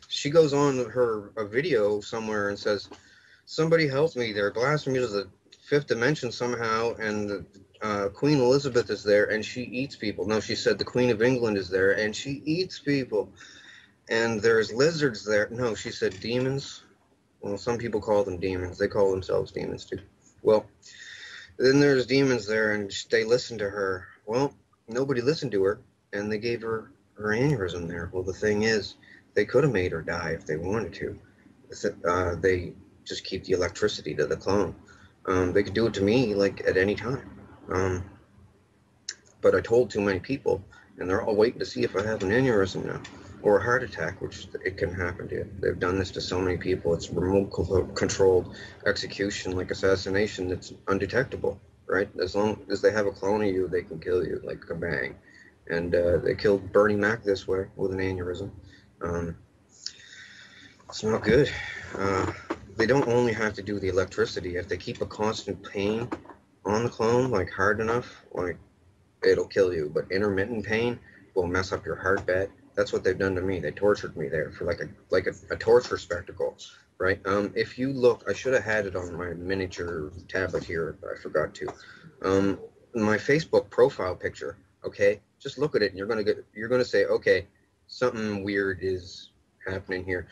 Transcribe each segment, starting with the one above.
she goes on her a video somewhere and says, "Somebody help me! They're blasting me to the fifth dimension somehow, and Queen Elizabeth is there, and she eats people." No, she said the Queen of England is there, and she eats people. And there's lizards there. No, she said demons. Well, some people call them demons. They call themselves demons too. Well, then there's demons there, and they listen to her. Well, nobody listened to her, and they gave her aneurysm there. Well, the thing is, they could have made her die if they wanted to. They just keep the electricity to the clone. They could do it to me like at any time. Um, but I told too many people, and they're all waiting to see if I have an aneurysm now or a heart attack, which it can happen to. They've done this to so many people. It's remote controlled execution, like assassination, that's undetectable, right? As long as they have a clone of you, they can kill you like a bang. And they killed Bernie Mac this way with an aneurysm. Um, it's not good. Uh, they don't only have to do the electricity. If they keep a constant pain on the clone, like hard enough, like it'll kill you. But intermittent pain will mess up your heart bed. That's what they've done to me. They tortured me there for like a torture spectacle, right? If you look, I should have had it on my miniature tablet here. I forgot to. Um, my Facebook profile picture. Okay, just look at it, and you're gonna say, okay, something weird is happening here.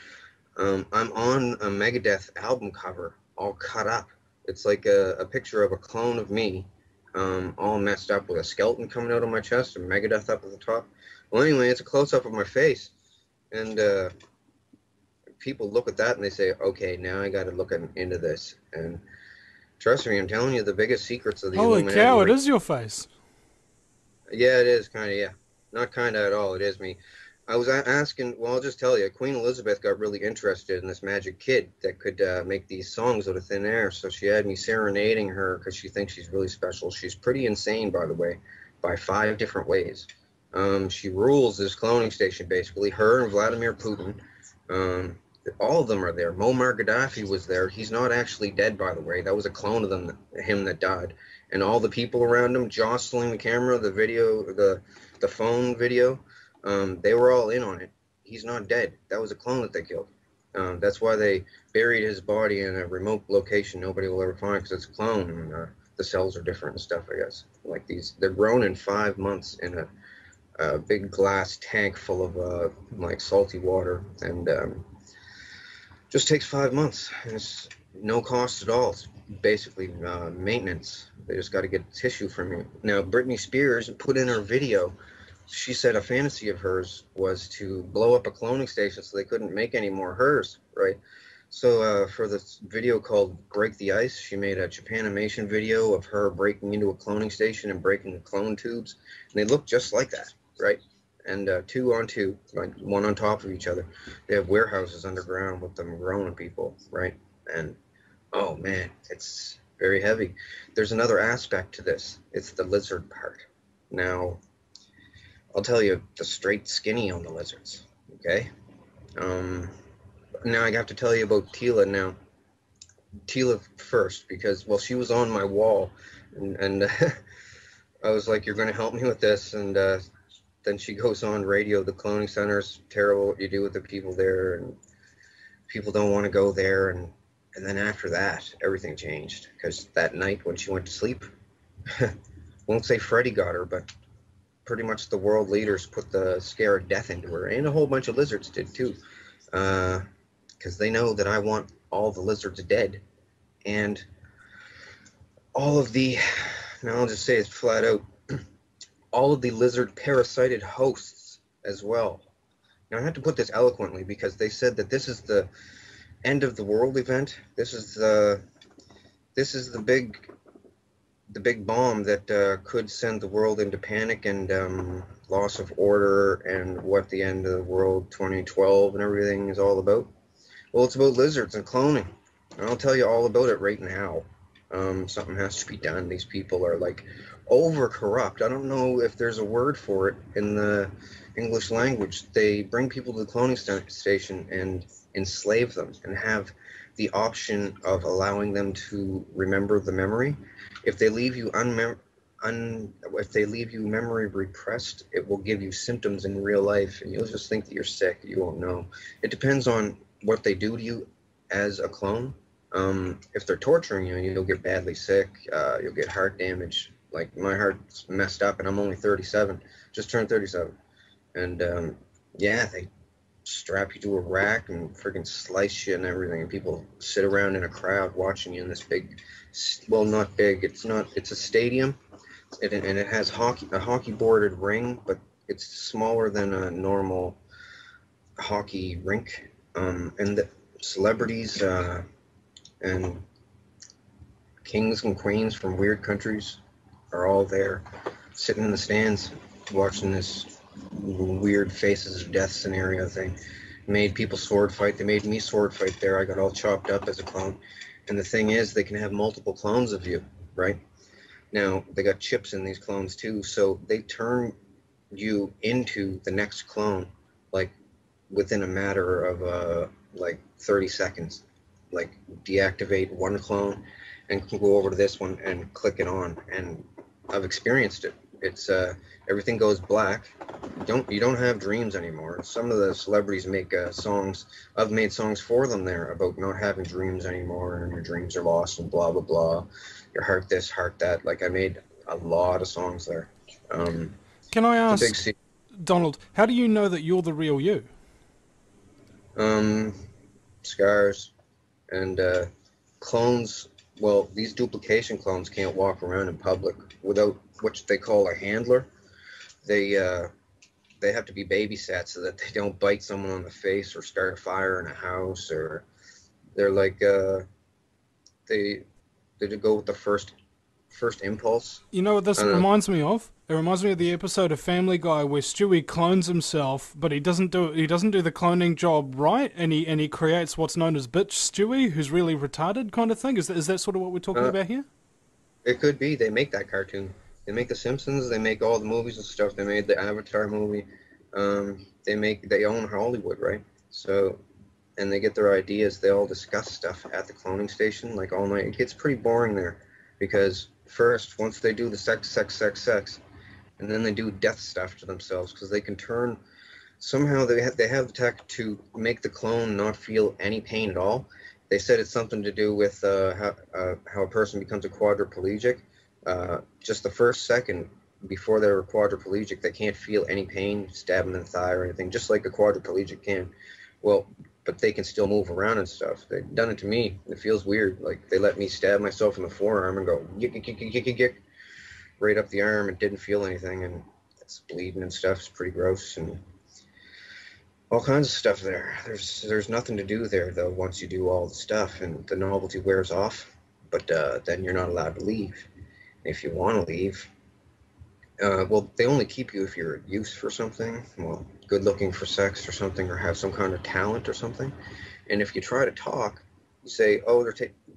I'm on a Megadeth album cover, all cut up. It's like a picture of a clone of me, all messed up with a skeleton coming out of my chest and Megadeth up at the top. Well, anyway, it's a close up of my face, and people look at that and they say, "Okay, now I got to look into this." And trust me, I'm telling you, the biggest secrets of the Holy Illuminati cow! It right. is your face. Yeah, it is kind of, yeah. Not kind of at all. It is me. I was asking, well, I'll just tell you, Queen Elizabeth got really interested in this magic kid that could make these songs out of thin air. So she had me serenading her because she thinks she's really special. She's pretty insane, by the way, by 5 different ways. She rules this cloning station, basically. Her and Vladimir Putin. Um, all of them are there. Muammar Gaddafi was there. He's not actually dead, by the way. That was a clone of him that died, and all the people around him jostling the camera, the video, the phone video, they were all in on it. He's not dead. That was a clone that they killed. That's why they buried his body in a remote location nobody will ever find because it's a clone, and the cells are different and stuff. I guess like they're grown in 5 months in a big glass tank full of like salty water, and just takes 5 months. And it's no cost at all. It's basically maintenance. They just got to get tissue from you. Now, Britney Spears put in her video. She said a fantasy of hers was to blow up a cloning station so they couldn't make any more hers, right? So for this video called Break the Ice, she made a Japanimation video of her breaking into a cloning station and breaking the clone tubes. And they look just like that, right? And two on two, like one on top of each other. They have warehouses underground with them growing people, right? And oh man, it's very heavy. There's another aspect to this. It's the lizard part. Now, I'll tell you the straight skinny on the lizards, okay? Um, Now I have to tell you about Tila now. Tila first, because, well, she was on my wall, and I was like, "You're going to help me with this," and then she goes on radio. The cloning center's terrible. What you do with the people there, and people don't want to go there, and then after that, everything changed because that night when she went to sleep, won't say Freddy got her, but pretty much the world leaders put the scare of death into her, and a whole bunch of lizards did too, because they know that I want all the lizards dead, and all of the, now I'll just say it flat out, all of the lizard parasited hosts as well. Now I have to put this eloquently because they said that this is the end of the world event. This is the big bomb that could send the world into panic and loss of order, and what the end of the world 2012 and everything is all about. Well, it's about lizards and cloning. And I'll tell you all about it right now. Something has to be done. These people are like over corrupt. I don't know if there's a word for it in the English language. They bring people to the cloning station and enslave them and have the option of allowing them to remember the memory. If they leave you if they leave you memory repressed, it will give you symptoms in real life, and you'll just think that you're sick. You won't know. It depends on what they do to you as a clone. If they're torturing you, you'll get badly sick. You'll get heart damage. Like my heart's messed up, and I'm only 37, just turned 37, and yeah, they strap you to a rack and freaking slice you and everything, and people sit around in a crowd watching you in this big, well, not big. It's a stadium, and it has a hockey boarded ring, but it's smaller than a normal hockey rink. And the celebrities and kings and queens from weird countries are all there, sitting in the stands, watching this weird faces of death scenario thing. Made people sword fight. They made me sword fight there. I got all chopped up as a clone. And the thing is, they can have multiple clones of you, right? Now, they got chips in these clones too, so they turn you into the next clone, like within a matter of like 30 seconds. Like deactivate one clone and go over to this one and click it on. And I've experienced it. It's everything goes black. You don't have dreams anymore. Some of the celebrities make songs. I've made songs for them there about not having dreams anymore, and your dreams are lost and blah blah blah. Your heart this, heart that. Like I made a lot of songs there. Can I It's a big ask, Donald, how do you know that you're the real you? um, scars and clones. Well, these duplication clones can't walk around in public without what they call a handler. They they have to be babysat so that they don't bite someone on the face or start a fire in a house, or they're like they they go with the first impulse. You know what I this don't know. reminds me of? It reminds me of the episode of Family Guy where Stewie clones himself, but he doesn't do the cloning job right, and he creates what's known as bitch Stewie, who's really retarded kind of thing. Is that sort of what we're talking Uh, about here? it could be they make that cartoon. They make The Simpsons. They make all the movies and stuff. They made the Avatar movie. They own Hollywood, right? So and they get their ideas. They all discuss stuff at the cloning station like all night. It gets pretty boring there because first, once they do the sex, and then they do death stuff to themselves because they can turn. Somehow they have the tech to make the clone not feel any pain at all. They said it's something to do with how a person becomes a quadriplegic. Just the first second before they're quadriplegic, they can't feel any pain, stabbing in the thigh or anything, just like a quadriplegic can. Well, but they can still move around and stuff. They've done it to me. It feels weird. Like they let me stab myself in the forearm and go yick, yick, yick, yick, yick, yick, right up the arm and didn't feel anything, and it's bleeding and stuff. It's pretty gross and all kinds of stuff there. There's nothing to do there though once you do all the stuff and the novelty wears off. But then you're not allowed to leave. If you want to leave, well, they only keep you if you're use for something. Well, good looking for sex or something, or have some kind of talent or something. And if you try to talk, you say, oh,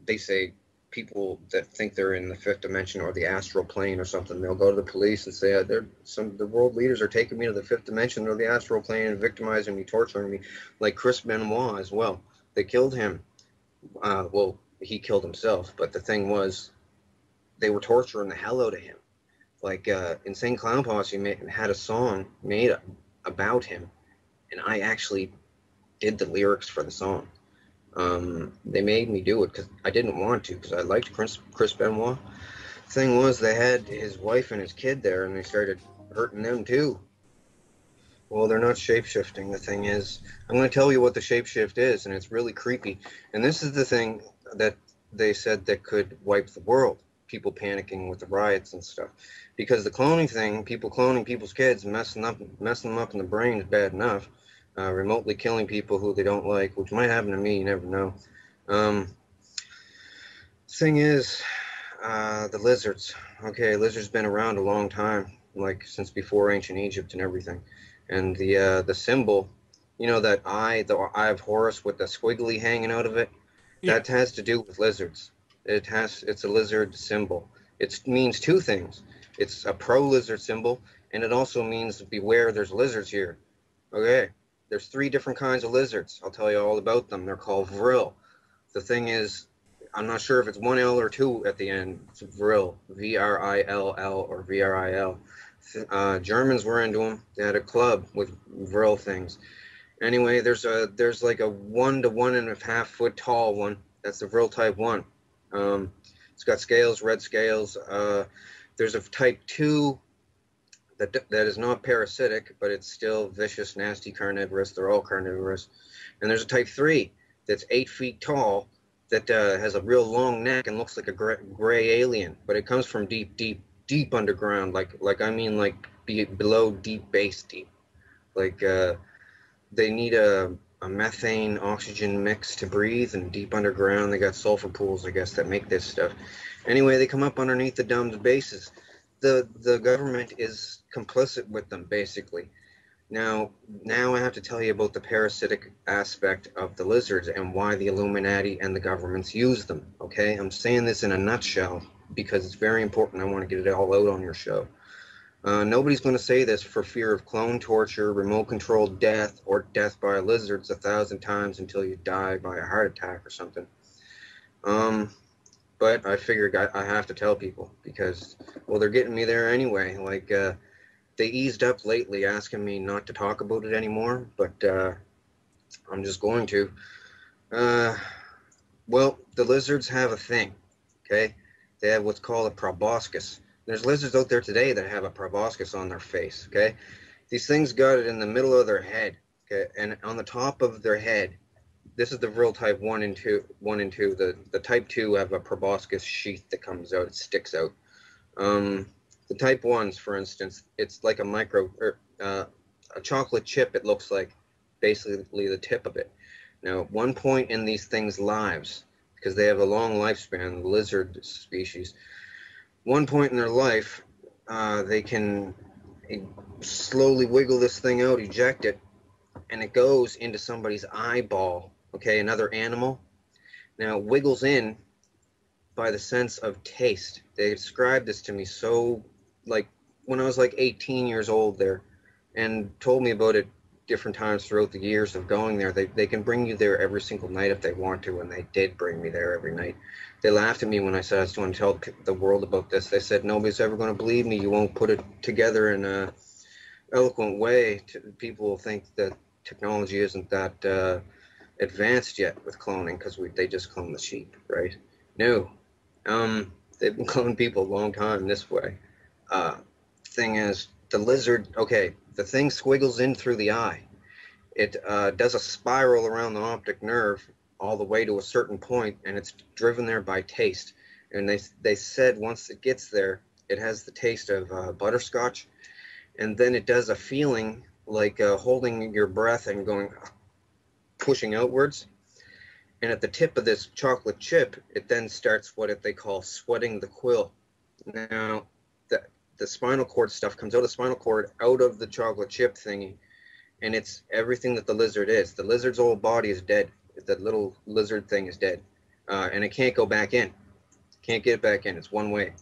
they say people that think they're in the fifth dimension or the astral plane or something. They'll go to the police and say, the world leaders are taking me to the fifth dimension or the astral plane and victimizing me, torturing me, like Chris Benoit as well. They killed him. Well, he killed himself, but the thing was, they were torturing the hell out of him. Like Insane Clown Posse had a song made about him, and I actually did the lyrics for the song. They made me do it because I didn't want to, because I liked Chris Benoit. Thing was, they had his wife and his kid there, and they started hurting them too. Well, they're not shapeshifting. The thing is, I'm going to tell you what the shapeshift is, and it's really creepy. And this is the thing that they said that could wipe the world. People panicking with the riots and stuff, because the cloning thing, people cloning people's kids, messing them up in the brain is bad enough. Remotely killing people who they don't like, which might happen to me, you never know. Thing is, the lizards. Okay, lizards been around a long time, like since before ancient Egypt and everything. And the symbol, that the eye of Horus with the squiggly hanging out of it, Yeah. that has to do with lizards. It's a lizard symbol. It means two things. It's a pro-lizard symbol, and it also means beware, there's lizards here. Okay, there's three different kinds of lizards. I'll tell you all about them. They're called vril. The thing is, I'm not sure if it's one L or two at the end. It's Vril, Vrill or Vril. Germans were into them. They had a club with Vril things. Anyway, there's like a 1 to 1.5 foot tall one. That's the Vril Type 1. It's got scales, red scales. There's a Type 2 that is not parasitic, but it's still vicious, nasty, carnivorous. They're all carnivorous. And there's a Type 3 that's 8 feet tall that has a real long neck and looks like a gray alien, but it comes from deep, deep, deep underground. Like I mean, like below deep base deep. Like they need a methane oxygen mix to breathe, and deep underground they got sulfur pools, I guess, that make this stuff. Anyway, they come up underneath the dome's bases. The government is complicit with them, basically. Now I have to tell you about the parasitic aspect of the lizards and why the Illuminati and the governments use them, okay? I'm saying this in a nutshell because it's very important. I want to get it all out on your show. Nobody's going to say this for fear of clone torture, remote-controlled death, or death by lizards 1,000 times until you die by a heart attack or something. But I figured I have to tell people because, well, they're getting me there anyway. Like, they eased up lately, asking me not to talk about it anymore, but I'm just going to. Well, the lizards have a thing, okay? They have what's called a proboscis. There's lizards out there today that have a proboscis on their face, okay? These things got it in the middle of their head, okay? And on the top of their head, this is the Vril Type 1 and 2. The Type 2 have a proboscis sheath that comes out, it sticks out. The Type 1s, for instance, it's like a chocolate chip, it looks like, basically the tip of it. Now, at one point in these things' lives, because they have a long lifespan, the lizard species, one point in their life, they can slowly wiggle this thing out, eject it, and it goes into somebody's eyeball, okay, another animal. Now, it wiggles in by the sense of taste. They described this to me so, like, when I was like 18 years old there, and told me about it different times throughout the years of going there. They can bring you there every single night if they want to, and they did bring me there every night. They laughed at me when I said I was going to tell the world about this. They said, nobody's ever going to believe me. You won't put it together in a eloquent way. People will think that technology isn't that advanced yet with cloning because they just clone the sheep, right? No. They've been cloning people a long time this way. Thing is, the lizard, okay, the thing squiggles in through the eye. It does a spiral around the optic nerve all the way to a certain point, and it's driven there by taste. And they said once it gets there, it has the taste of butterscotch, and then it does a feeling like holding your breath and going, pushing outwards. And at the tip of this chocolate chip, it then starts what they call sweating the quill. Now, the spinal cord stuff comes out of the spinal cord, out of the chocolate chip thingy, and it's everything that the lizard is. The lizard's whole body is dead. The little lizard thing is dead, and it can't go back in. Can't get it back in. It's one way.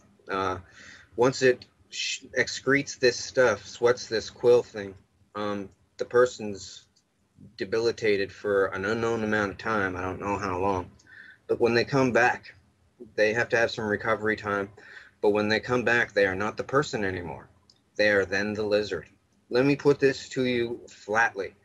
Once it excretes this stuff, sweats this quill thing, the person's debilitated for an unknown amount of time. I don't know how long. But when they come back, they have to have some recovery time. But when they come back, they are not the person anymore. They are then the lizard. Let me put this to you flatly.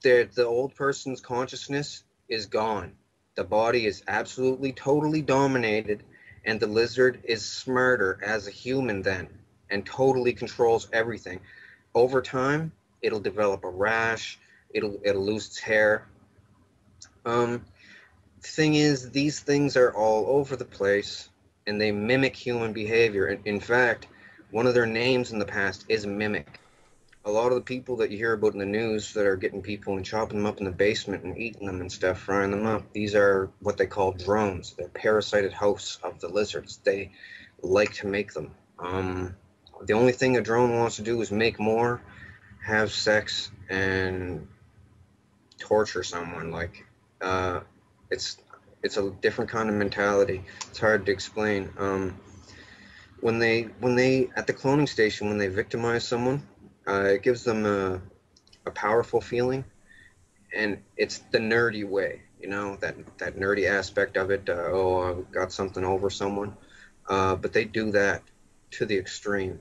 The old person's consciousness is gone. The body is absolutely, totally dominated, and the lizard is smarter as a human then, and totally controls everything. Over time, it'll develop a rash. It'll lose its hair. Thing is, these things are all over the place, and they mimic human behavior. In fact, one of their names in the past is Mimic. A lot of the people that you hear about in the news that are getting people and chopping them up in the basement and eating them and stuff, frying them up, these are what they call drones. They're parasited hosts of the lizards. They like to make them. The only thing a drone wants to do is make more, have sex, and torture someone. Like, it's a different kind of mentality. It's hard to explain. When they at the cloning station, when they victimize someone, it gives them a powerful feeling, and it's the nerdy way. you know, that nerdy aspect of it. Oh, I got something over someone. But they do that to the extreme.